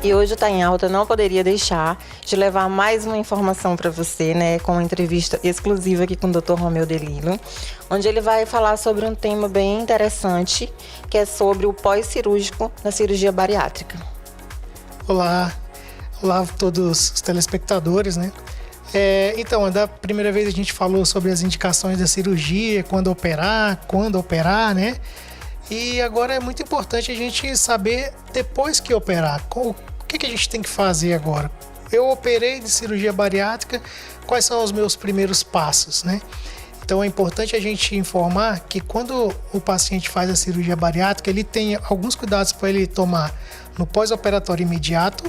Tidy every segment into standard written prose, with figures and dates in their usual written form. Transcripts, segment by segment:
E hoje o Tá em Alta não poderia deixar de levar mais uma informação para você, né, com uma entrevista exclusiva aqui com o Dr. Romeu Delilo, onde ele vai falar sobre um tema bem interessante, que é sobre o pós-cirúrgico na cirurgia bariátrica. Olá a todos os telespectadores, né? Então, da primeira vez a gente falou sobre as indicações da cirurgia, quando operar, né? E agora é muito importante a gente saber, depois que operar, o que a gente tem que fazer agora. Eu operei de cirurgia bariátrica, quais são os meus primeiros passos, né? Então é importante a gente informar que quando o paciente faz a cirurgia bariátrica, ele tem alguns cuidados para ele tomar no pós-operatório imediato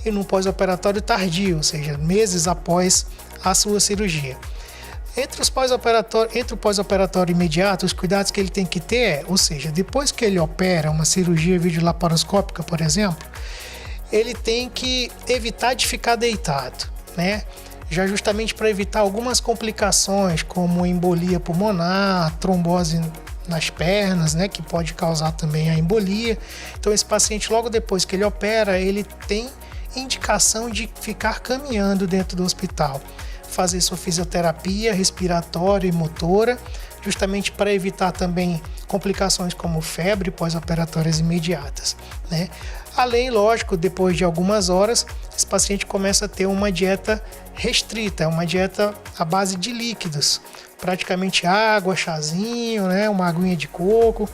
e no pós-operatório tardio, ou seja, meses após a sua cirurgia. Entre o pós-operatório imediato, os cuidados que ele tem que ter ou seja, depois que ele opera uma cirurgia videolaparoscópica, por exemplo, ele tem que evitar de ficar deitado, né? Já justamente para evitar algumas complicações, como embolia pulmonar, trombose nas pernas, né, que pode causar também a embolia. Então esse paciente, logo depois que ele opera, ele tem indicação de ficar caminhando dentro do hospital, fazer sua fisioterapia respiratória e motora, justamente para evitar também complicações como febre pós-operatórias imediatas, né? Além, lógico, depois de algumas horas, esse paciente começa a ter uma dieta restrita, uma dieta à base de líquidos, praticamente água, chazinho, né? Uma aguinha de coco,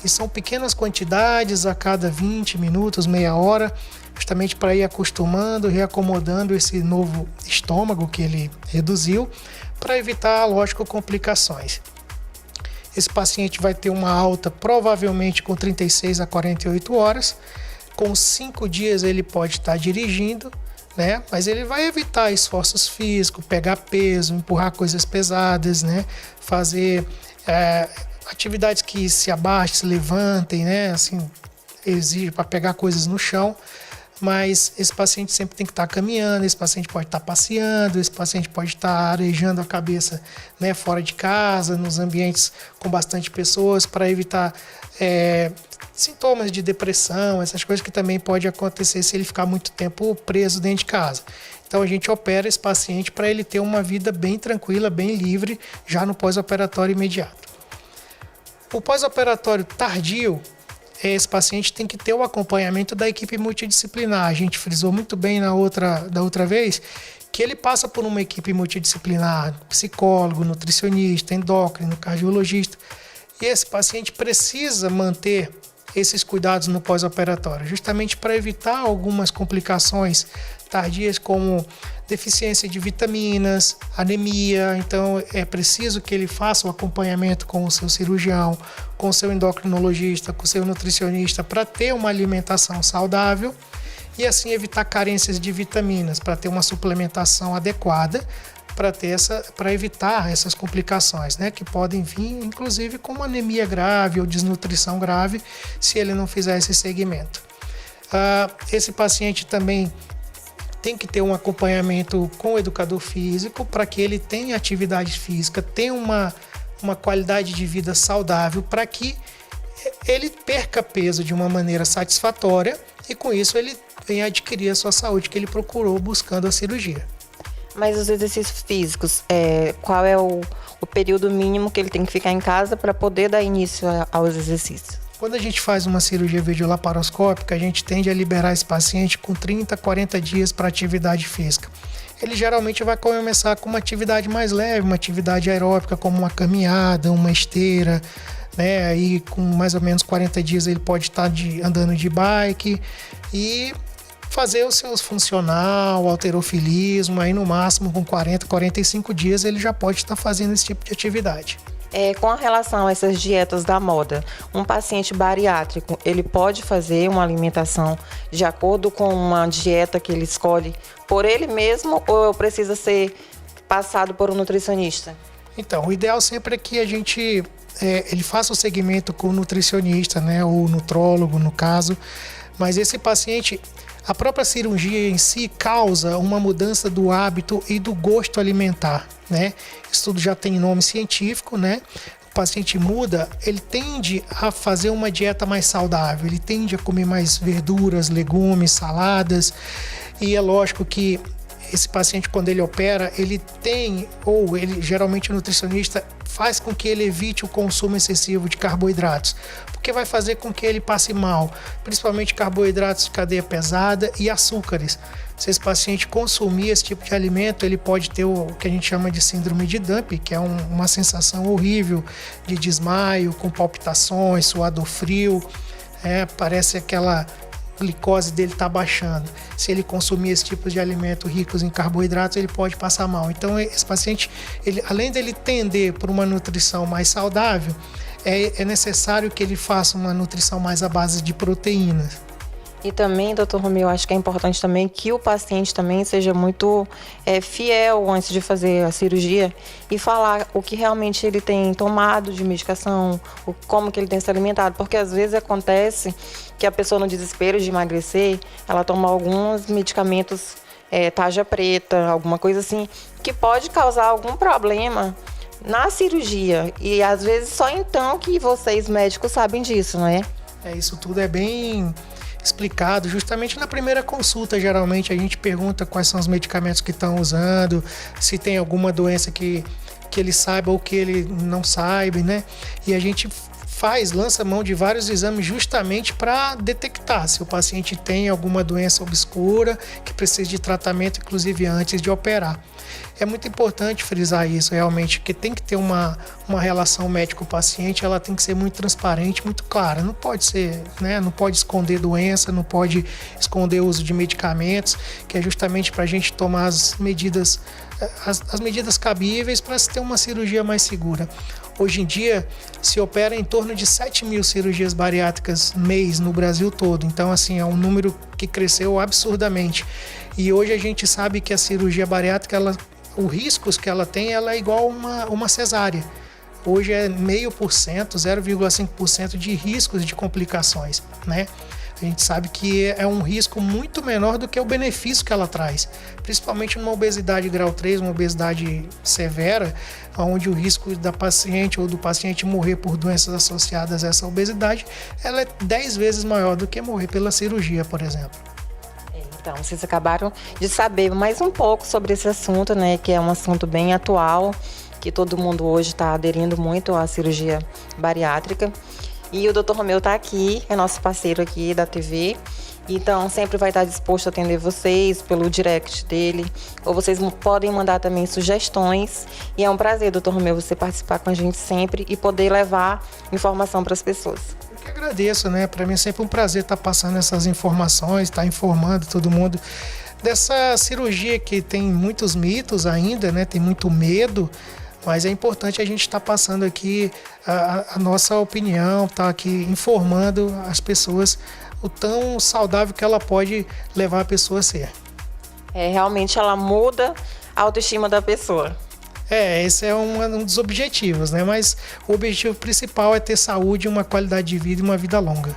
e são pequenas quantidades a cada 20 minutos, meia hora, justamente para ir acostumando, reacomodando esse novo estômago que ele reduziu, para evitar, lógico, complicações. Esse paciente vai ter uma alta provavelmente com 36 a 48 horas, com 5 dias ele pode estar dirigindo, né? Mas ele vai evitar esforços físicos, pegar peso, empurrar coisas pesadas, né? Fazer atividades que se abaixem, se levantem, né? Assim, exige para pegar coisas no chão. Mas esse paciente sempre tem que estar caminhando, esse paciente pode estar passeando, esse paciente pode estar arejando a cabeça, né, fora de casa, nos ambientes com bastante pessoas, para evitar sintomas de depressão, essas coisas que também pode acontecer se ele ficar muito tempo preso dentro de casa. Então a gente opera esse paciente para ele ter uma vida bem tranquila, bem livre, já no pós-operatório imediato. O pós-operatório tardio, esse paciente tem que ter o acompanhamento da equipe multidisciplinar. A gente frisou muito bem da outra vez que ele passa por uma equipe multidisciplinar, psicólogo, nutricionista, endócrino, cardiologista. E esse paciente precisa manter esses cuidados no pós-operatório, justamente para evitar algumas complicações tardias, como deficiência de vitaminas, anemia. Então é preciso que ele faça o acompanhamento com o seu cirurgião, com o seu endocrinologista, com o seu nutricionista, para ter uma alimentação saudável e assim evitar carências de vitaminas, para ter uma suplementação adequada, para evitar essas complicações, né, que podem vir, inclusive, com uma anemia grave ou desnutrição grave, se ele não fizer esse segmento. Esse paciente também tem que ter um acompanhamento com o educador físico para que ele tenha atividade física, tenha uma qualidade de vida saudável, para que ele perca peso de uma maneira satisfatória e com isso ele venha adquirir a sua saúde que ele procurou buscando a cirurgia. Mas os exercícios físicos, qual é o período mínimo que ele tem que ficar em casa para poder dar início aos exercícios? Quando a gente faz uma cirurgia videolaparoscópica, a gente tende a liberar esse paciente com 30, 40 dias para atividade física. Ele geralmente vai começar com uma atividade mais leve, uma atividade aeróbica, como uma caminhada, uma esteira, né? Aí com mais ou menos 40 dias ele pode estar andando de bike e fazer os seus funcional, halterofilismo, aí no máximo com 40, 45 dias ele já pode estar fazendo esse tipo de atividade. Com relação a essas dietas da moda, um paciente bariátrico, ele pode fazer uma alimentação de acordo com uma dieta que ele escolhe por ele mesmo ou precisa ser passado por um nutricionista? Então, o ideal sempre é que a gente ele faça o segmento com o nutricionista, né, ou nutrólogo no caso, mas esse paciente, a própria cirurgia em si causa uma mudança do hábito e do gosto alimentar, né? Isso tudo já tem nome científico, né? O paciente muda, ele tende a fazer uma dieta mais saudável, ele tende a comer mais verduras, legumes, saladas, e é lógico que esse paciente, quando ele opera, ele tem, ou ele geralmente o nutricionista faz com que ele evite o consumo excessivo de carboidratos, porque vai fazer com que ele passe mal, principalmente carboidratos de cadeia pesada e açúcares. Se esse paciente consumir esse tipo de alimento, ele pode ter o que a gente chama de síndrome de Dump, que é uma sensação horrível de desmaio, com palpitações, suador frio, parece aquela glicose dele está baixando. Se ele consumir esse tipo de alimento ricos em carboidratos, ele pode passar mal. Então, esse paciente, além dele tender por uma nutrição mais saudável, é necessário que ele faça uma nutrição mais à base de proteínas. E também, doutor Romeu, acho que é importante também que o paciente também seja muito fiel antes de fazer a cirurgia e falar o que realmente ele tem tomado de medicação, como que ele tem se alimentado, porque às vezes acontece que a pessoa no desespero de emagrecer, ela toma alguns medicamentos tarja preta, alguma coisa assim, que pode causar algum problema na cirurgia e às vezes só então que vocês médicos sabem disso, não é? Isso tudo é bem explicado justamente na primeira consulta. Geralmente a gente pergunta quais são os medicamentos que estão usando, se tem alguma doença que ele saiba ou que ele não saiba, né? E a gente lança mão de vários exames justamente para detectar se o paciente tem alguma doença obscura que precisa de tratamento, inclusive antes de operar. É muito importante frisar isso realmente, que tem que ter uma relação médico-paciente, ela tem que ser muito transparente, muito clara. Não pode ser, né? Não pode esconder doença, não pode esconder o uso de medicamentos, que é justamente para a gente tomar as medidas cabíveis para se ter uma cirurgia mais segura. Hoje em dia se opera em torno de 7.000 cirurgias bariátricas mês no Brasil todo. Então, assim, é um número que cresceu absurdamente. E hoje a gente sabe que a cirurgia bariátrica, os riscos que ela tem, ela é igual a uma cesárea. Hoje é 0,5%, 0,5% de riscos de complicações, né? A gente sabe que é um risco muito menor do que o benefício que ela traz, principalmente numa obesidade grau 3, uma obesidade severa, onde o risco da paciente ou do paciente morrer por doenças associadas a essa obesidade, ela é 10 vezes maior do que morrer pela cirurgia, por exemplo. Então, vocês acabaram de saber mais um pouco sobre esse assunto, né, que é um assunto bem atual, que todo mundo hoje está aderindo muito à cirurgia bariátrica. E o Dr. Romeu está aqui, é nosso parceiro aqui da TV, então sempre vai estar disposto a atender vocês pelo direct dele, ou vocês podem mandar também sugestões. E é um prazer, Dr. Romeu, você participar com a gente sempre e poder levar informação para as pessoas. Eu que agradeço, né? Para mim é sempre um prazer estar passando essas informações, estar informando todo mundo dessa cirurgia que tem muitos mitos ainda, né? Tem muito medo. Mas é importante a gente estar passando aqui a nossa opinião, estar aqui informando as pessoas o tão saudável que ela pode levar a pessoa a ser. Realmente ela muda a autoestima da pessoa. Esse é um dos objetivos, né? Mas o objetivo principal é ter saúde, uma qualidade de vida e uma vida longa.